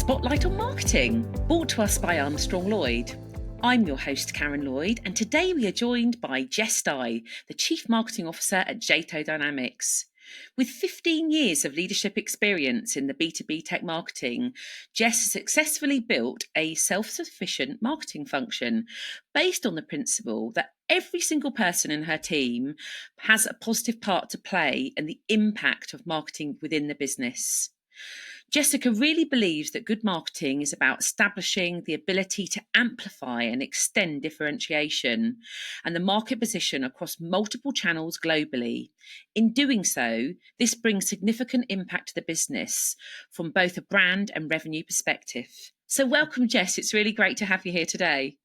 Spotlight on Marketing, brought to us by Armstrong Lloyd. I'm your host, Karen Lloyd, and today we are joined by JSTO, the Chief Marketing Officer at JSTO Dynamics. With 15 years of leadership experience in the B2B tech marketing, Jess has successfully built a self-sufficient marketing function based on the principle that every single person in her team has a positive part to play in the impact of marketing within the business. Jessica really believes that good marketing is about establishing the ability to amplify and extend differentiation and the market position across multiple channels globally. In doing so, this brings significant impact to the business from both a brand and revenue perspective. So welcome, Jess. It's really great to have you here today.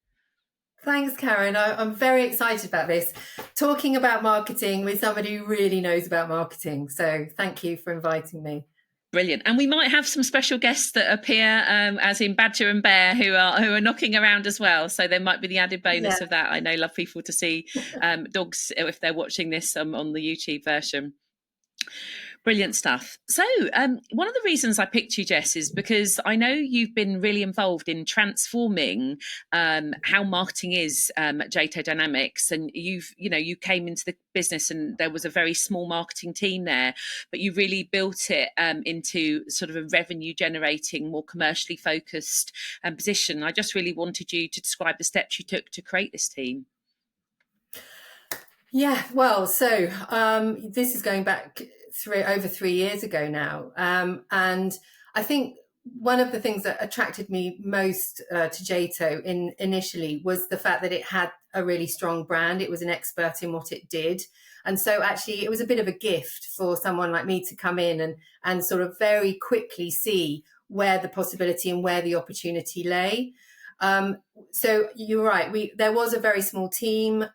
Thanks, Karen. I'm very excited about this, talking about marketing with somebody who really knows about marketing. So thank you for inviting me. Brilliant. And we might have some special guests that appear, as in Badger and Bear, who are knocking around as well. So there might be the added bonus of that. I know love people to see dogs if they're watching this on the YouTube version. Brilliant stuff. So one of the reasons I picked you, Jess, is because I know you've been really involved in transforming how marketing is at JSTO Dynamics, and you came into the business and there was a very small marketing team there, but you really built it into sort of a revenue generating, more commercially focused position. I just really wanted you to describe the steps you took to create this team. Yeah, well, so this is going back over 3 years ago now. And I think one of the things that attracted me most to JSTO initially was the fact that it had a really strong brand. It was an expert in what it did. And so actually it was a bit of a gift for someone like me to come in and sort of very quickly see where the possibility and where the opportunity lay. So you're right. There was a very small team.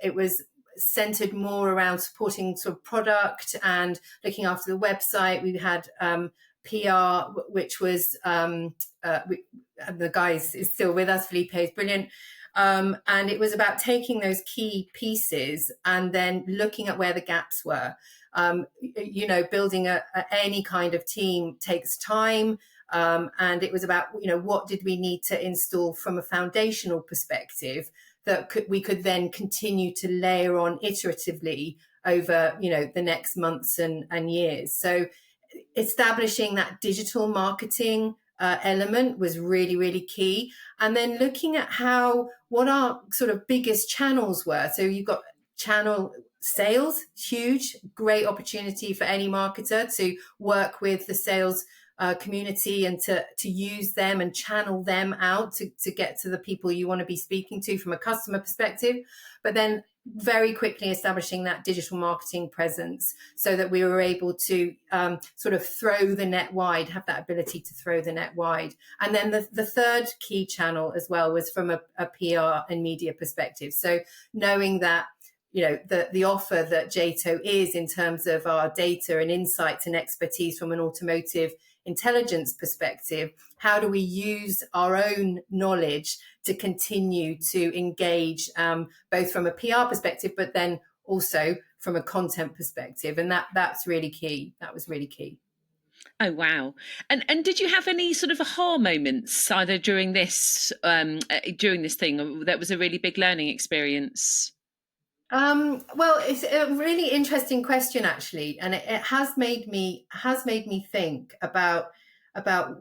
It was centered more around supporting sort of product and looking after the website. We had PR, which was the guy is still with us. Felipe is brilliant. And it was about taking those key pieces and then looking at where the gaps were. Building any kind of team takes time. And it was about, what did we need to install from a foundational perspective that we could then continue to layer on iteratively over, the next months and years. So establishing that digital marketing element was really, really key. And then looking at what our sort of biggest channels were. So you've got channel sales, huge, great opportunity for any marketer to work with the sales community and to use them and channel them out to get to the people you want to be speaking to from a customer perspective, but then very quickly establishing that digital marketing presence so that we were able to sort of throw the net wide, have that ability to throw the net wide. And then the third key channel as well was from a PR and media perspective. So knowing that the offer that JSTO is in terms of our data and insights and expertise from an automotive intelligence perspective, how do we use our own knowledge to continue to engage both from a PR perspective, but then also from a content perspective? And that's really key. That was really key. Oh, wow. And did you have any sort of aha moments either during this thing that was a really big learning experience? Well, it's a really interesting question, actually, and it has made me think about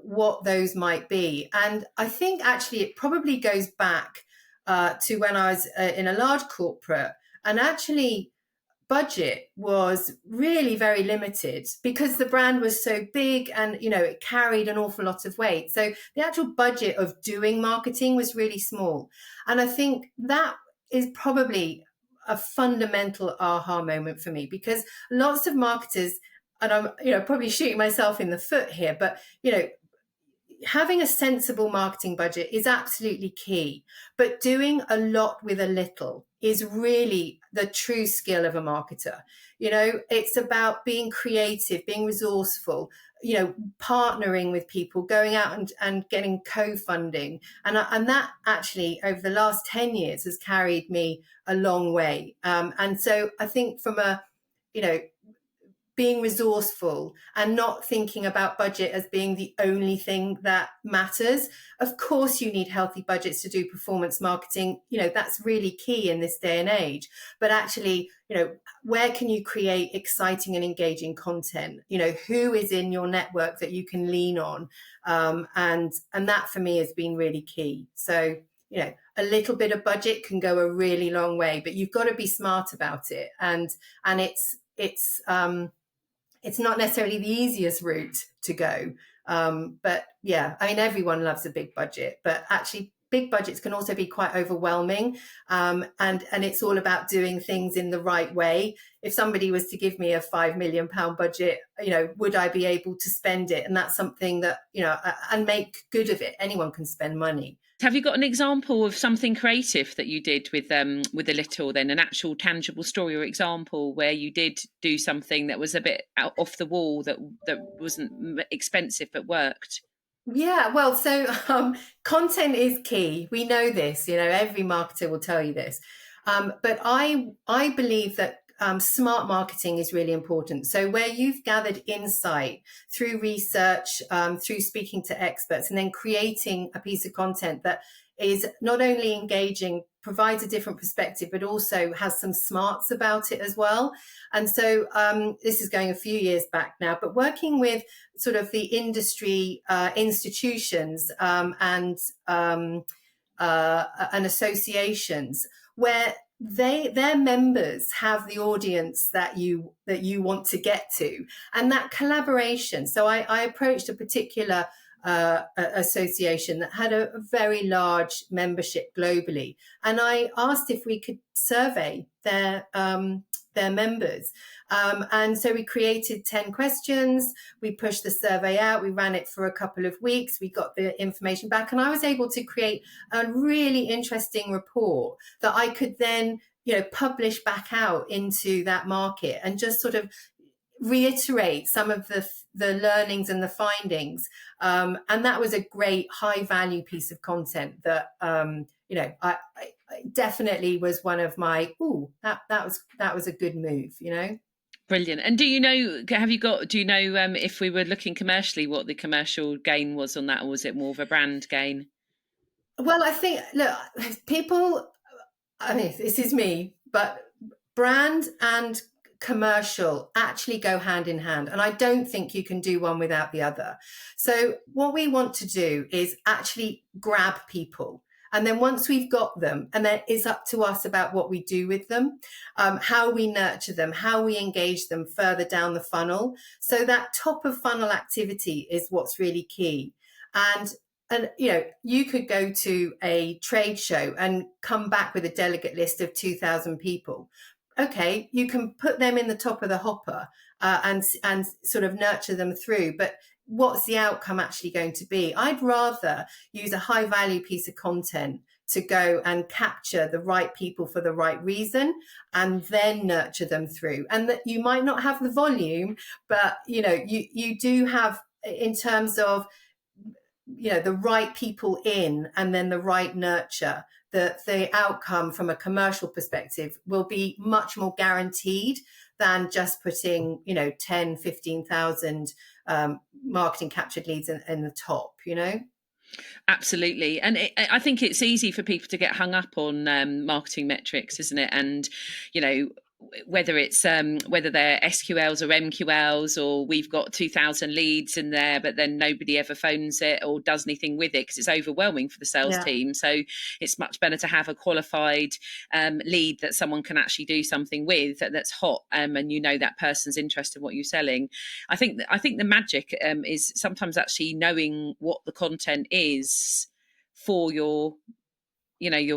what those might be. And I think actually it probably goes back to when I was in a large corporate, and actually budget was really very limited because the brand was so big and it carried an awful lot of weight. So the actual budget of doing marketing was really small, and I think that is probably a fundamental aha moment for me, because lots of marketers, and I'm probably shooting myself in the foot here, but having a sensible marketing budget is absolutely key, but doing a lot with a little is really the true skill of a marketer. It's about being creative, being resourceful, partnering with people, going out and getting co-funding. And that actually over the last 10 years has carried me a long way. And so I think from being resourceful and not thinking about budget as being the only thing that matters. Of course, you need healthy budgets to do performance marketing. That's really key in this day and age. But actually, where can you create exciting and engaging content? Who is in your network that you can lean on? And that for me has been really key. So, a little bit of budget can go a really long way, but you've got to be smart about it. And it's not necessarily the easiest route to go. But yeah, I mean, everyone loves a big budget, but actually big budgets can also be quite overwhelming. And it's all about doing things in the right way. If somebody was to give me a £5 million budget, would I be able to spend it? And that's something that, and make good of it. Anyone can spend money. Have you got an example of something creative that you did with a little, then an actual tangible story or example where you did do something that was a bit out off the wall, that wasn't expensive but worked? Yeah, well, so content is key. We know this, every marketer will tell you this. But I believe that smart marketing is really important. So where you've gathered insight through research, through speaking to experts, and then creating a piece of content that is not only engaging, provides a different perspective, but also has some smarts about it as well. And so this is going a few years back now, but working with sort of the industry institutions and associations, where their members have the audience that you want to get to, and that collaboration. So I approached a particular association that had a very large membership globally, and I asked if we could survey their members. And so we created 10 questions. We pushed the survey out. We ran it for a couple of weeks. We got the information back, and I was able to create a really interesting report that I could then, publish back out into that market and just sort of reiterate some of the learnings and the findings. And that was a great high value piece of content that, I definitely was one of my, that was a good move, Brilliant. And do you know if we were looking commercially, what the commercial gain was on that, or was it more of a brand gain? Well, I think, look, people, I mean, this is me, but brand and commercial actually go hand in hand. And I don't think you can do one without the other. So what we want to do is actually grab people. And then once we've got them, and then it's up to us about what we do with them, how we nurture them, how we engage them further down the funnel. So that top of funnel activity is what's really key. And you could go to a trade show and come back with a delegate list of 2,000 people. Okay, you can put them in the top of the hopper and sort of nurture them through. But what's the outcome actually going to be? I'd rather use a high value piece of content to go and capture the right people for the right reason and then nurture them through. And that you might not have the volume, but you do have, in terms of the right people in and then the right nurture, the outcome from a commercial perspective will be much more guaranteed than just putting 10, 15,000 marketing captured leads in the top. Absolutely. And I think it's easy for people to get hung up on marketing metrics, isn't it? And whether it's whether they're SQLs or MQLs, or we've got 2,000 leads in there, but then nobody ever phones it or does anything with it because it's overwhelming for the sales team. So it's much better to have a qualified lead that someone can actually do something with, that's hot, and that person's interested in what you're selling. I think the magic is sometimes actually knowing what the content is for your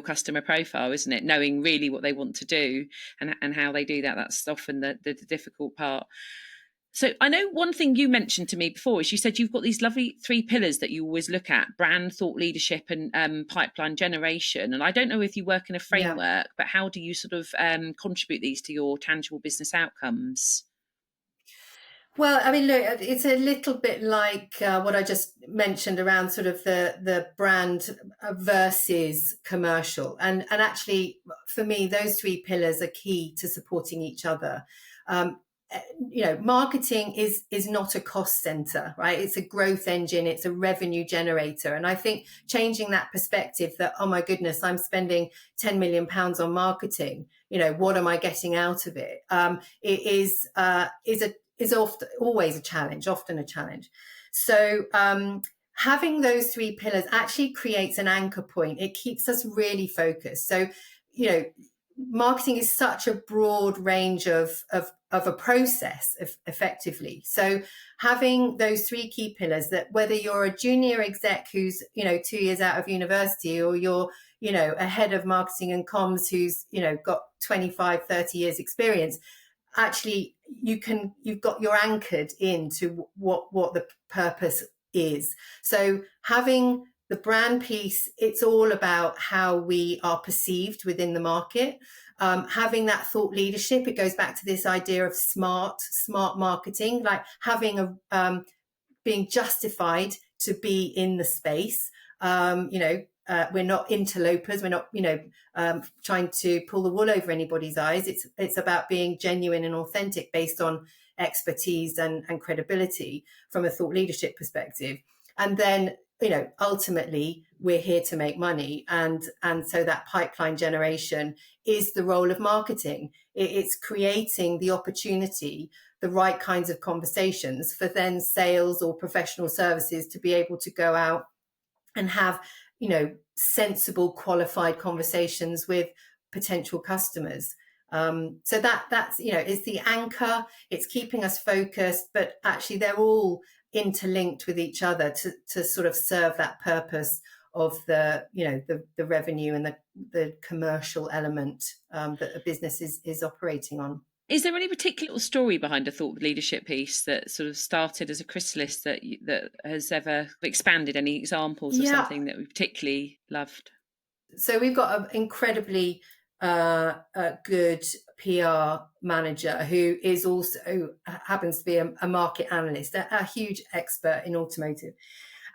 customer profile, isn't it? Knowing really what they want to do and how they do that. That's often the difficult part. So I know one thing you mentioned to me before is you said you've got these lovely 3 pillars that you always look at: brand, thought leadership, and pipeline generation. And I don't know if you work in a framework, but how do you sort of contribute these to your tangible business outcomes? Well, I mean, look, it's a little bit like what I just mentioned around sort of the brand versus commercial. And actually, for me, those 3 pillars are key to supporting each other. marketing is not a cost center, right? It's a growth engine, it's a revenue generator. And I think changing that perspective that, oh my goodness, I'm spending £10 million on marketing, what am I getting out of it? It is often always a challenge, often a challenge. So having those three pillars actually creates an anchor point. It keeps us really focused. So, marketing is such a broad range of a process, effectively. So having those three key pillars, that whether you're a junior exec who's 2 years out of university, or you're a head of marketing and comms who's got 25-30 years experience, actually you're anchored into what the purpose is. So having the brand piece, it's all about how we are perceived within the market. Having that thought leadership, it goes back to this idea of smart marketing, like having being justified to be in the space. We're not interlopers. We're not, trying to pull the wool over anybody's eyes. It's about being genuine and authentic based on expertise and credibility from a thought leadership perspective. And then, ultimately we're here to make money. And so that pipeline generation is the role of marketing. It's creating the opportunity, the right kinds of conversations for then sales or professional services to be able to go out and have, sensible, qualified conversations with potential customers. So that's, it's the anchor, it's keeping us focused, but actually they're all interlinked with each other to sort of serve that purpose of the revenue and the commercial element that a business is operating on. Is there any particular story behind a thought leadership piece that sort of started as a chrysalis that has ever expanded? Any examples of something that we particularly loved? So we've got an incredibly a good PR manager who is also happens to be a market analyst, a huge expert in automotive,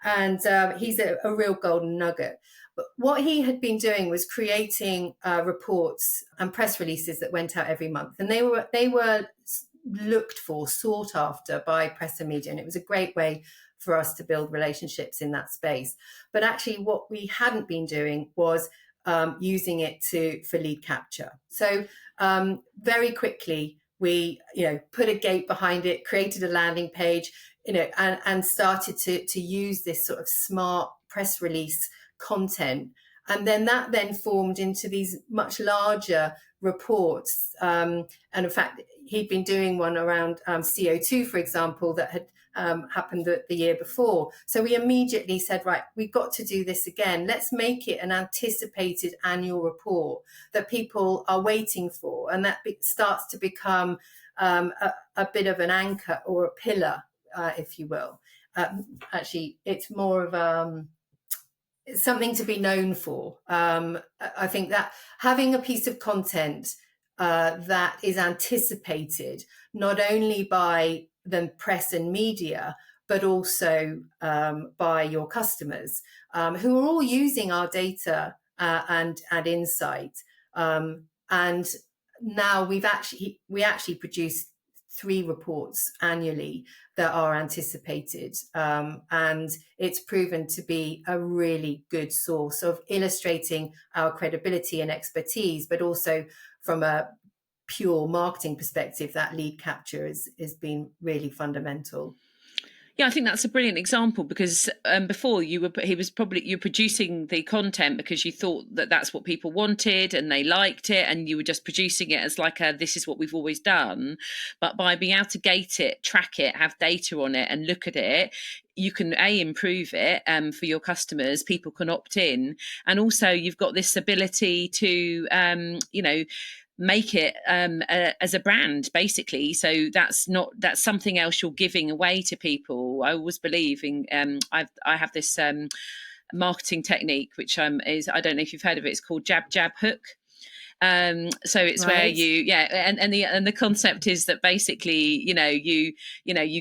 and he's a real golden nugget. But what he had been doing was creating reports and press releases that went out every month, and they were looked for, sought after by press and media, and it was a great way for us to build relationships in that space. But actually, what we hadn't been doing was using it for lead capture. So very quickly we put a gate behind it, created a landing page, and started to use this sort of smart press release content, and then that formed into these much larger reports. And in fact, he'd been doing one around CO2, for example, that had happened the year before. So we immediately said, right, we've got to do this again. Let's make it an anticipated annual report that people are waiting for, and that starts to become a bit of an anchor or a pillar, if you will. Actually, it's more of something to be known for. I think that having a piece of content that is anticipated not only by the press and media, but also by your customers, who are all using our data and insight. And now we actually produce 3 reports annually that are anticipated, and it's proven to be a really good source of illustrating our credibility and expertise, but also from a pure marketing perspective, that lead capture has been really fundamental. Yeah, I think that's a brilliant example, because before you're producing the content because you thought that that's what people wanted and they liked it, and you were just producing it as like this is what we've always done. But by being able to gate it, track it, have data on it, and look at it, you can improve it for your customers. People can opt in, and also you've got this ability to make it as a brand, basically. So that's something else you're giving away to people. I always believe in I have this marketing technique which is, I don't know if you've heard of it, it's called jab jab hook. So it's where Right. and the concept is that basically, you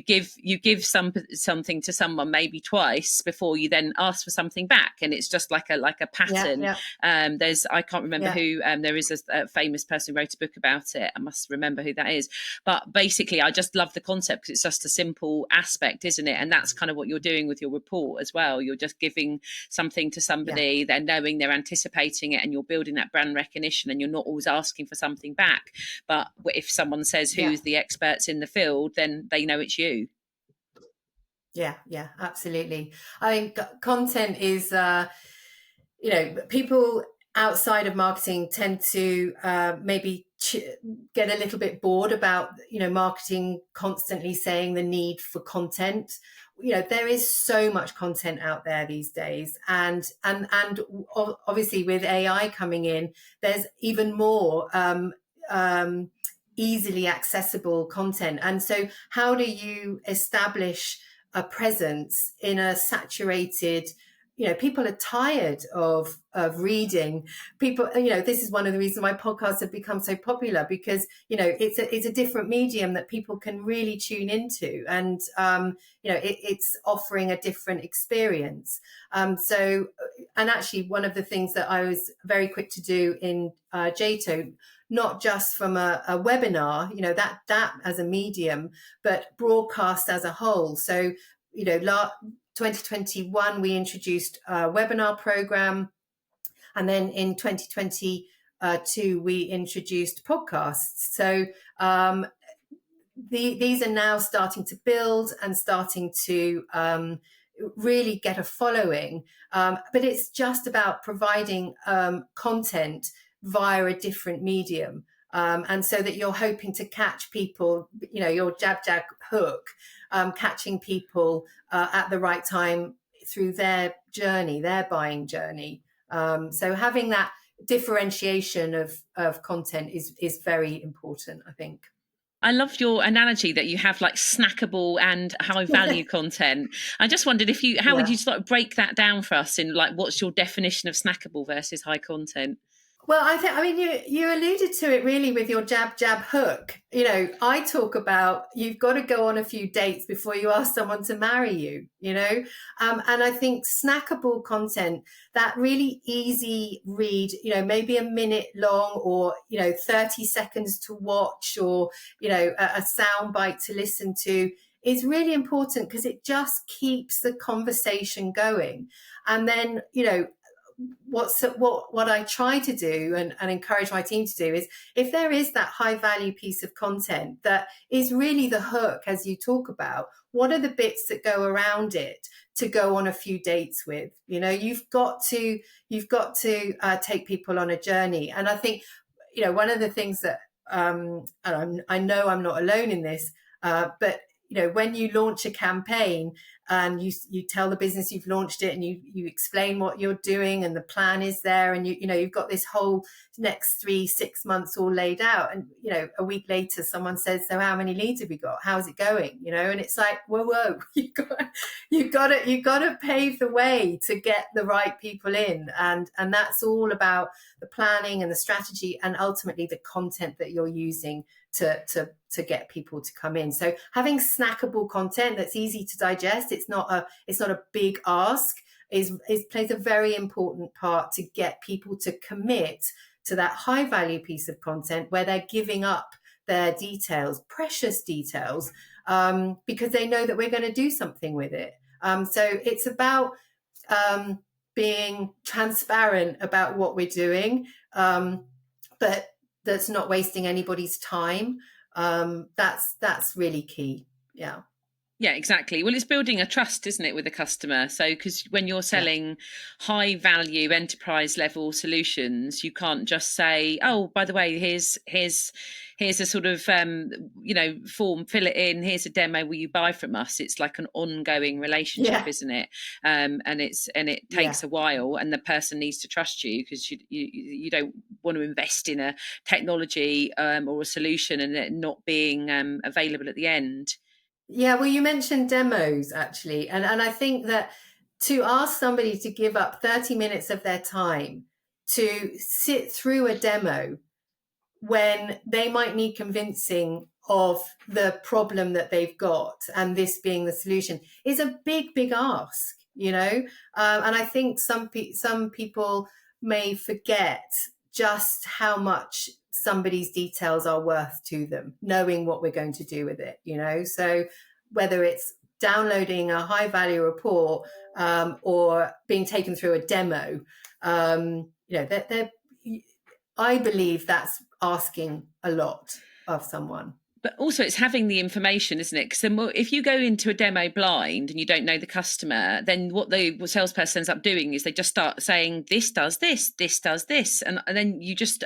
give something to someone maybe twice before you then ask for something back, and it's just like a Yeah. pattern. Yeah. I can't remember Yeah. who. There is a famous person who wrote a book about it. I must remember who that is. But basically, I just love the concept because it's just a simple aspect, isn't it? And that's kind of what you're doing with your report as well. You're just giving something to Yeah. somebody, they're knowing, they're anticipating it, and you're building that brand recognition, and you're not always asking for something back. But if someone says Yeah. who's the experts in the field, then they know it's you. Yeah. Yeah. Absolutely. I think content is, people outside of marketing tend to maybe get a little bit bored about, marketing constantly saying the need for content. There is so much content out there these days, and obviously with AI coming in, there's even more easily accessible content. And so how do you establish a presence in a saturated, people are tired of reading. People, this is one of the reasons why podcasts have become so popular, because it's a different medium that people can really tune into, and it's offering a different experience. And actually, one of the things that I was very quick to do in JTO, not just from a webinar, that as a medium, but broadcast as a whole. So 2021, we introduced a webinar program. And then in 2022, we introduced podcasts. So these are now starting to build and starting to really get a following. But it's just about providing content via a different medium. And so that you're hoping to catch people, your jab hook, catching people at the right time through their journey, their buying journey. So having that differentiation of content is very important, I think. I love your analogy that you have like snackable and high value content. I just wondered how would Yeah. you sort of break that down for us in like what's your definition of snackable versus high content? Well, I mean, you alluded to it really with your jab hook. I talk about you've got to go on a few dates before you ask someone to marry you. And I think snackable content, that really easy read, maybe a minute long, or 30 seconds to watch, or a sound bite to listen to, is really important because it just keeps the conversation going. And then what I try to do and encourage my team to do is, if there is that high value piece of content that is really the hook, as you talk about, what are the bits that go around it to go on a few dates with? You've got to take people on a journey. And I think one of the things that and I know I'm not alone in this, but when you launch a campaign and you tell the business you've launched it, and you explain what you're doing, and the plan is there, and you've got this whole next 3-6 months all laid out, and a week later someone says, so how many leads have you got, how's it going? And it's like, whoa, you got to pave the way to get the right people in, and that's all about the planning and the strategy, and ultimately the content that you're using to get people to come in. So having snackable content that's easy to digest, it's not a big ask, is plays a very important part to get people to commit to that high value piece of content where they're giving up their details, precious details, because they know that we're going to do something with it. So it's about being transparent about what we're doing, but that's not wasting anybody's time. That's really key. Yeah. Yeah, exactly. Well, it's building a trust, isn't it, with the customer? So, because when you're Yeah. selling high value enterprise level solutions, you can't just say, "Oh, by the way, here's a sort of form, fill it in. Here's a demo. Will you buy from us?" It's like an ongoing relationship, Yeah. isn't it? And it Yeah. takes a while, and the person needs to trust you, because you don't want to invest in a technology or a solution and it not being available at the end. Yeah, well, you mentioned demos actually, and I think that to ask somebody to give up 30 minutes of their time to sit through a demo, when they might need convincing of the problem that they've got, and this being the solution is a big ask, and I think some people may forget just how much somebody's details are worth to them, knowing what we're going to do with it, so whether it's downloading a high value report, or being taken through a demo, I believe that's asking a lot of someone. But also it's having the information, isn't it? Because if you go into a demo blind and you don't know the customer, then what the salesperson ends up doing is they just start saying, this does this, this does this. And then you just,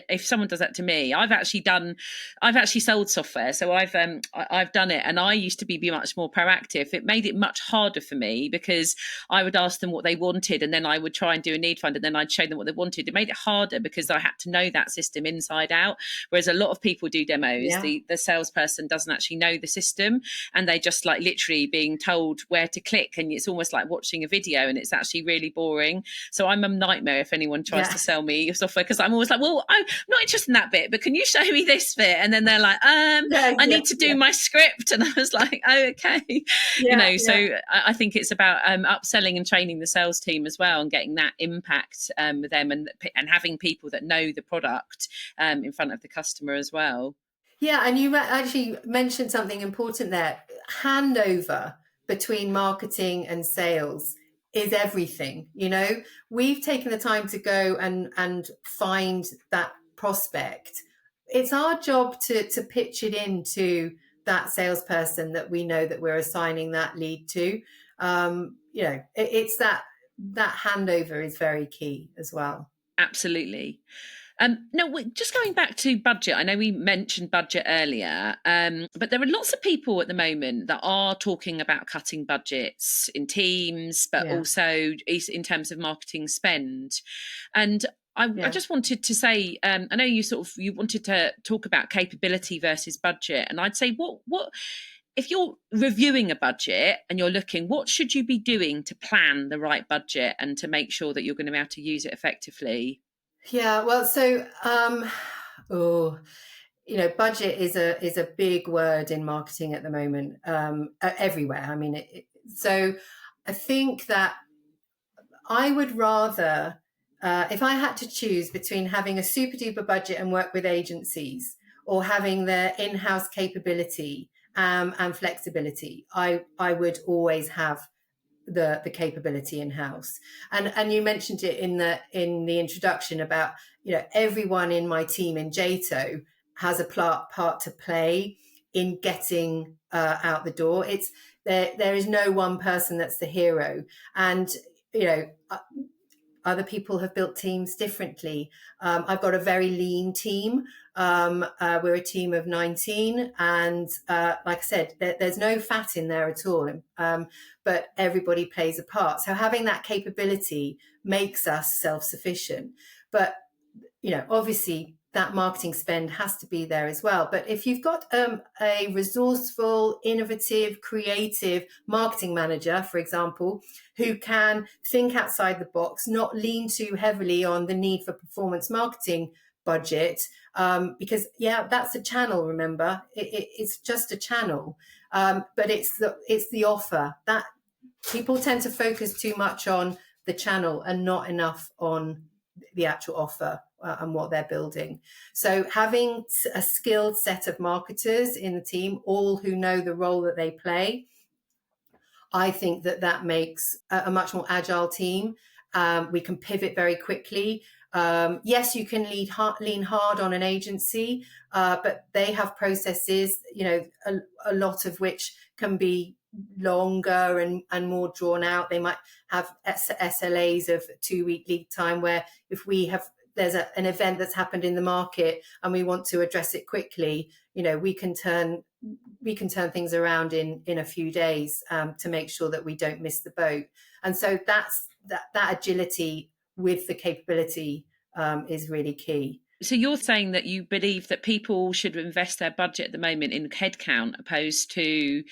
if someone does that to me, I've actually sold software. So I've done it, and I used to be much more proactive. It made it much harder for me because I would ask them what they wanted, and then I would try and do a need find, and then I'd show them what they wanted. It made it harder because I had to know that system inside out. Whereas a lot of people do demos, Yeah. The salesperson doesn't actually know the system, and they just like literally being told where to click, and it's almost like watching a video, and it's actually really boring. So I'm a nightmare if anyone tries to sell me software, because I'm always like, well, I'm not interested in that bit, but can you show me this bit? And then they're like, I need to do my script, and I was like, oh, okay. So I think it's about upselling and training the sales team as well, and getting that impact with them, and having people that know the product in front of the customer as well. Yeah, and you actually mentioned something important there. Handover between marketing and sales is everything. We've taken the time to go and find that prospect. It's our job to pitch it into that salesperson that we know that we're assigning that lead to. It's that handover is very key as well. Absolutely. No, just going back to budget, I know we mentioned budget earlier, but there are lots of people at the moment that are talking about cutting budgets in teams, but also in terms of marketing spend. And I just wanted to say, I know you wanted to talk about capability versus budget, and I'd say what if you're reviewing a budget and you're looking, what should you be doing to plan the right budget and to make sure that you're going to be able to use it effectively? Yeah, well, so budget is a big word in marketing at the moment, everywhere. I mean, so I think that I would rather, if I had to choose between having a super duper budget and work with agencies, or having their in-house capability and flexibility, I would always have the capability in house. And you mentioned it in the introduction about everyone in my team in JSTO has a part to play in getting out the door. It's there is no one person that's the hero, and other people have built teams differently. I've got a very lean team. We're a team of 19, and like I said, there's no fat in there at all, but everybody plays a part. So having that capability makes us self-sufficient. But obviously that marketing spend has to be there as well. But if you've got a resourceful, innovative, creative marketing manager, for example, who can think outside the box, not lean too heavily on the need for performance marketing budget, because that's a channel. Remember, it's just a channel, but it's the offer that people tend to focus too much on the channel and not enough on the actual offer and what they're building. So having a skilled set of marketers in the team, all who know the role that they play, I think that makes a much more agile team. We can pivot very quickly. Yes, you can lean hard on an agency, but they have processes, a lot of which can be longer and more drawn out. They might have SLAs of 2-week lead time, where if there's an event that's happened in the market and we want to address it quickly, we can turn things around in a few days, to make sure that we don't miss the boat. And so that agility with the capability is really key. So you're saying that you believe that people should invest their budget at the moment in headcount, opposed to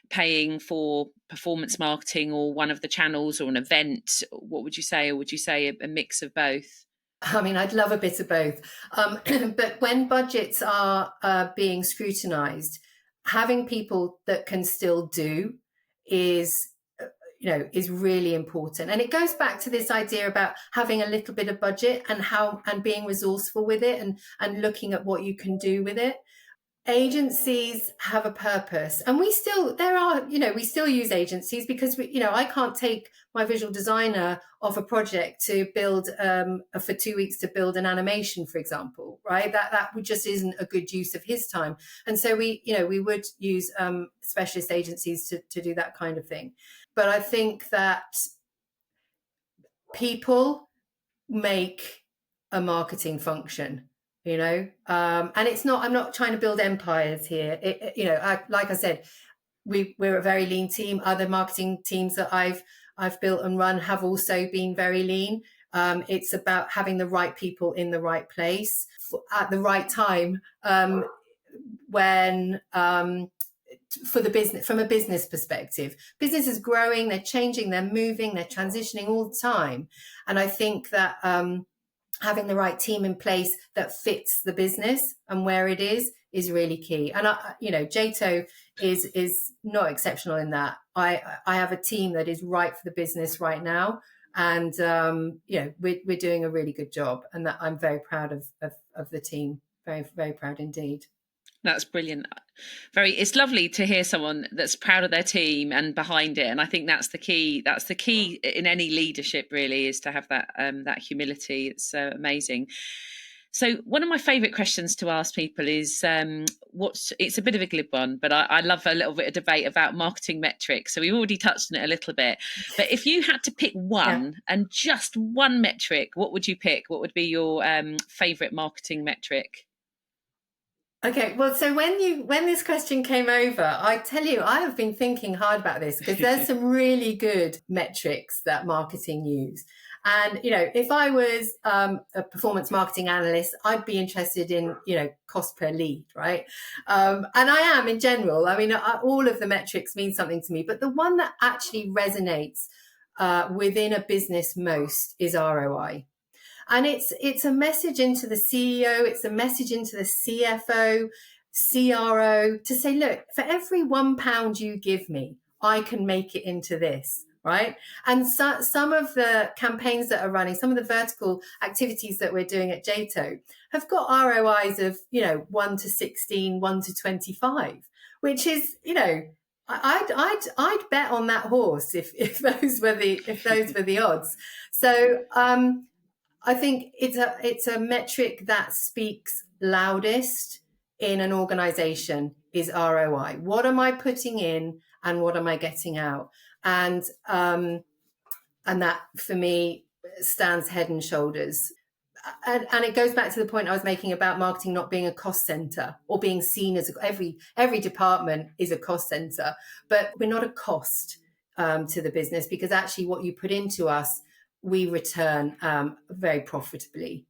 paying for performance marketing or one of the channels or an event? What would you say? Or would you say a mix of both? I mean, I'd love a bit of both. But when budgets are being scrutinized, having people that can still do is, is really important. And it goes back to this idea about having a little bit of budget and being resourceful with it and looking at what you can do with it. Agencies have a purpose, and we still use agencies because I can't take my visual designer off a project to build for 2 weeks to build an animation, for example, right? That just isn't a good use of his time. And so we would use specialist agencies to do that kind of thing. But I think that people make a marketing function, and I'm not trying to build empires here. Like I said, we're a very lean team. Other marketing teams that I've built and run have also been very lean. It's about having the right people in the right place at the right time, when for the business, from a business perspective. Business is growing, they're changing, they're moving, they're transitioning all the time. And I think that having the right team in place that fits the business and where it is really key. And JTO is not exceptional in that. I have a team that is right for the business right now, and we're doing a really good job, and that I'm very proud of the team. Very, very proud indeed. That's brilliant. It's lovely to hear someone that's proud of their team and behind it. And I think that's the key. That's the key in any leadership, really, is to have that humility. It's amazing. So one of my favourite questions to ask people is it's a bit of a glib one, but I love a little bit of debate about marketing metrics. So we've already touched on it a little bit. But if you had to pick one and just one metric, what would you pick? What would be your favourite marketing metric? Okay, well, so when this question came over, I tell you, I have been thinking hard about this because there's some really good metrics that marketing use. And, if I was a performance marketing analyst, I'd be interested in, cost per lead, right? And I am in general. I mean, all of the metrics mean something to me, but the one that actually resonates within a business most is ROI. And it's a message into the CEO, it's a message into the CFO, CRO to say, look, for every £1 you give me, I can make it into this, right? And some of the campaigns that are running, some of the vertical activities that we're doing at JTO have got ROIs of, 1 to 16, 1 to 25, which is, I'd bet on that horse if those were the odds. So I think it's a metric that speaks loudest in an organization is ROI. What am I putting in and what am I getting out? And that for me stands head and shoulders. And it goes back to the point I was making about marketing not being a cost center or being seen as every department is a cost center, but we're not a cost to the business, because actually what you put into us, we return very profitably.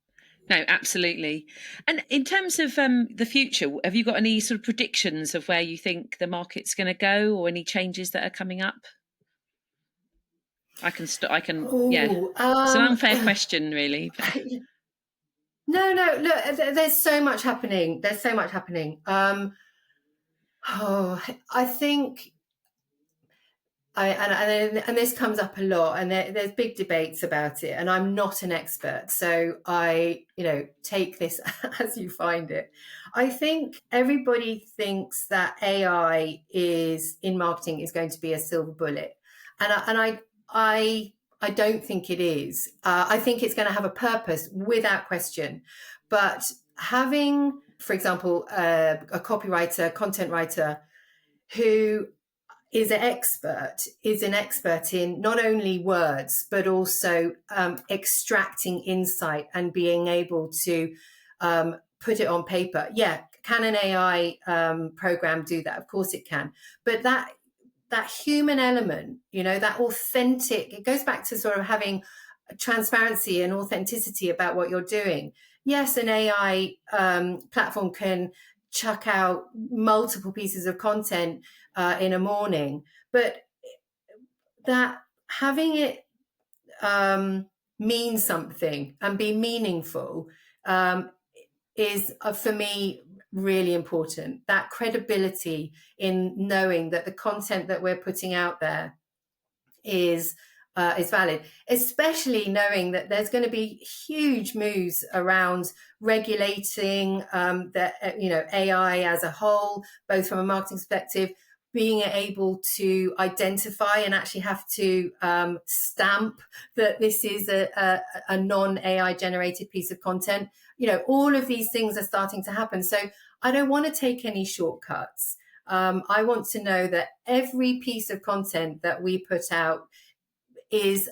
No, absolutely. And in terms of the future, have you got any sort of predictions of where you think the market's going to go, or any changes that are coming up? I can. Yeah, it's an unfair question, really. No. Look, there's so much happening. I think. And this comes up a lot, and there's big debates about it, and I'm not an expert, so I take this as you find it. I think everybody thinks that AI in marketing is going to be a silver bullet, and I don't think it is. I think it's going to have a purpose without question, but having, for example, a copywriter, content writer who is an expert in not only words, but also extracting insight and being able to put it on paper. Yeah, can an AI program do that? Of course it can. But that human element, that authentic, it goes back to sort of having transparency and authenticity about what you're doing. Yes, an AI platform can chuck out multiple pieces of content in a morning, but that having it mean something and be meaningful is for me really important. That credibility in knowing that the content that we're putting out there is valid, especially knowing that there's going to be huge moves around regulating the AI as a whole, both from a marketing perspective, being able to identify and actually have to stamp that this is a non-AI generated piece of content. All of these things are starting to happen. So I don't want to take any shortcuts. I want to know that every piece of content that we put out is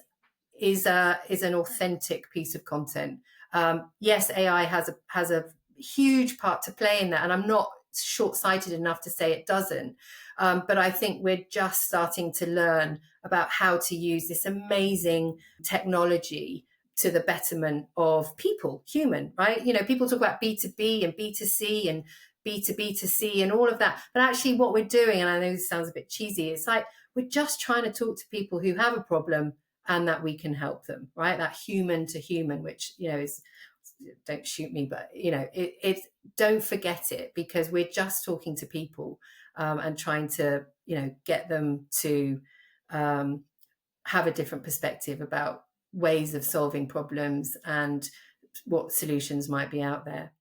an authentic piece of content. Yes, AI has a huge part to play in that, and I'm not short-sighted enough to say it doesn't. But I think we're just starting to learn about how to use this amazing technology to the betterment of people, human, right? People talk about B2B and B2C and B2B2C and all of that. But actually what we're doing, and I know this sounds a bit cheesy, it's like we're just trying to talk to people who have a problem and that we can help them, right? That human to human, which, is, don't shoot me, but, it's don't forget it, because we're just talking to people and trying to, get them to have a different perspective about ways of solving problems and what solutions might be out there.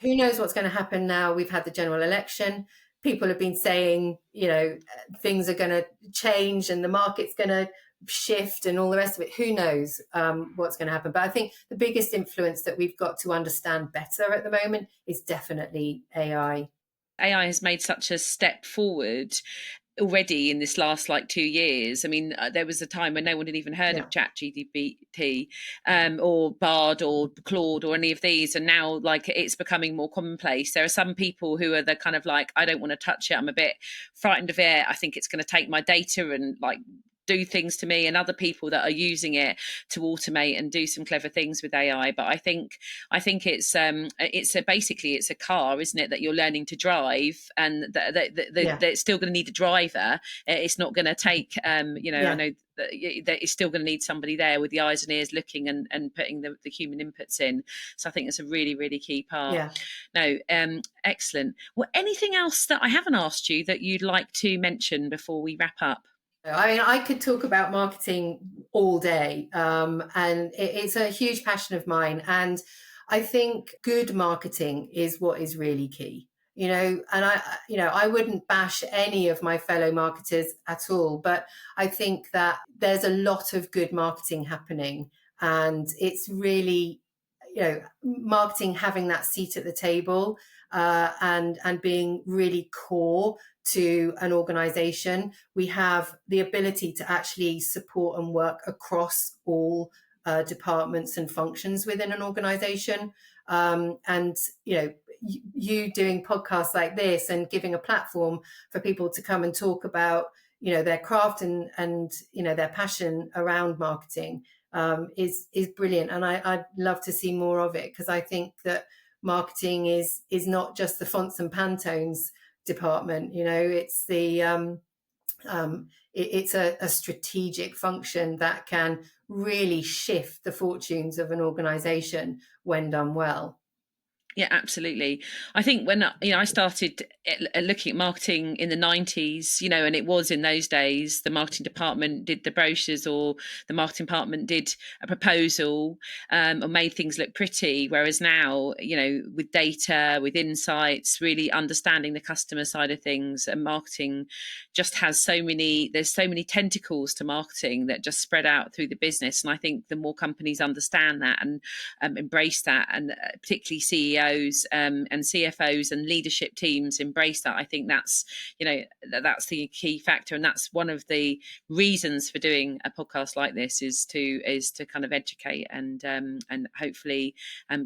Who knows what's going to happen now? We've had the general election. People have been saying, things are going to change and the market's going to shift and all the rest of it. Who knows what's going to happen? But I think the biggest influence that we've got to understand better at the moment is definitely AI. AI has made such a step forward already in this last 2 years. I mean, there was a time when no one had even heard of ChatGPT or Bard or Claude or any of these, and now it's becoming more commonplace. There are some people who are the kind of I don't want to touch it, I'm a bit frightened of it, I think it's going to take my data and do things to me, and other people that are using it to automate and do some clever things with AI. But I think basically it's a car, isn't it, that you're learning to drive, and that it's still going to need a driver. It's not going to take I know that it's still going to need somebody there with the eyes and ears looking and putting the human inputs in. So I think it's a really, really key part. No, excellent. Well, anything else that I haven't asked you that you'd like to mention before we wrap up? I mean, I could talk about marketing all day, and it's a huge passion of mine. And I think good marketing is what is really key. And I wouldn't bash any of my fellow marketers at all, but I think that there's a lot of good marketing happening, and it's really, marketing having that seat at the table and being really core to an organization. We have the ability to actually support and work across all departments and functions within an organization. And, you doing podcasts like this and giving a platform for people to come and talk about, their craft and their passion around marketing is brilliant. And I'd love to see more of it, because I think that marketing is not just the fonts and Pantones department. It's the it's a strategic function that can really shift the fortunes of an organization when done well. Yeah, absolutely. I think when I started looking at marketing in the 90s, and it was in those days the marketing department did the brochures, or the marketing department did a proposal, or made things look pretty. Whereas now, with data, with insights, really understanding the customer side of things, and marketing just has there's so many tentacles to marketing that just spread out through the business. And I think the more companies understand that and embrace that, and particularly CEOs and CFOs and leadership teams embrace that, I think that's that's the key factor, and that's one of the reasons for doing a podcast like this is to kind of educate and hopefully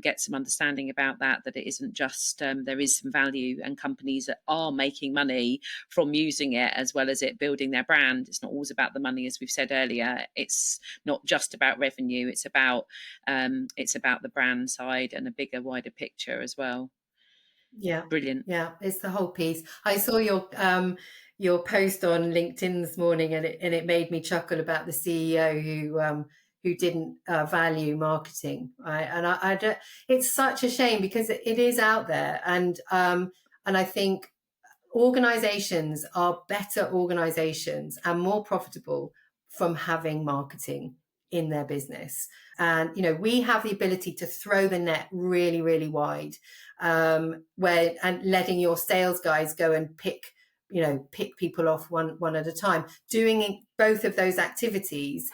get some understanding about that it isn't just there is some value, and companies that are making money from using it as well as it building their brand. It's not always about the money, as we've said earlier. It's not just about revenue. It's about the brand side and a bigger, wider picture as well. Yeah, brilliant. Yeah, it's the whole piece. I saw your post on LinkedIn this morning, and it made me chuckle about the CEO who who didn't value marketing, right? And I don't, it's such a shame because it is out there, and I think organizations are better organizations and more profitable from having marketing in their business. And we have the ability to throw the net really, really wide, and letting your sales guys go and pick people off one at a time. Doing both of those activities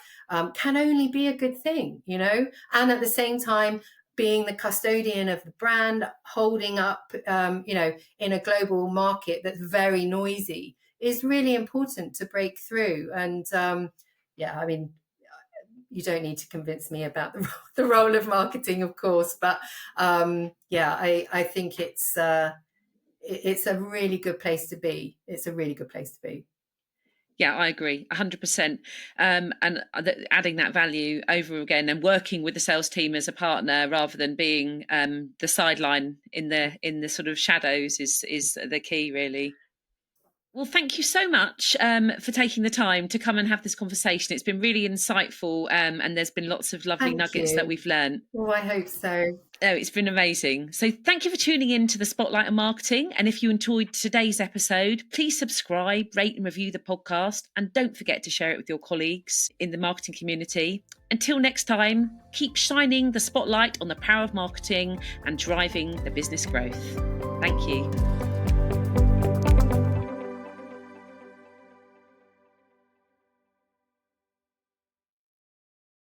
can only be a good thing, and at the same time being the custodian of the brand, holding up, in a global market that's very noisy, is really important to break through. And you don't need to convince me about the role of marketing, of course, but I think it's a really good place to be. It's a really good place to be. Yeah, I agree 100%. And adding that value over again and working with the sales team as a partner rather than being the sideline in the sort of shadows is the key, really. Well, thank you so much for taking the time to come and have this conversation. It's been really insightful, and there's been lots of lovely nuggets that we've learned. Oh, I hope so. Oh, it's been amazing. So thank you for tuning in to the Spotlight on Marketing. And if you enjoyed today's episode, please subscribe, rate and review the podcast. And don't forget to share it with your colleagues in the marketing community. Until next time, keep shining the spotlight on the power of marketing and driving the business growth. Thank you.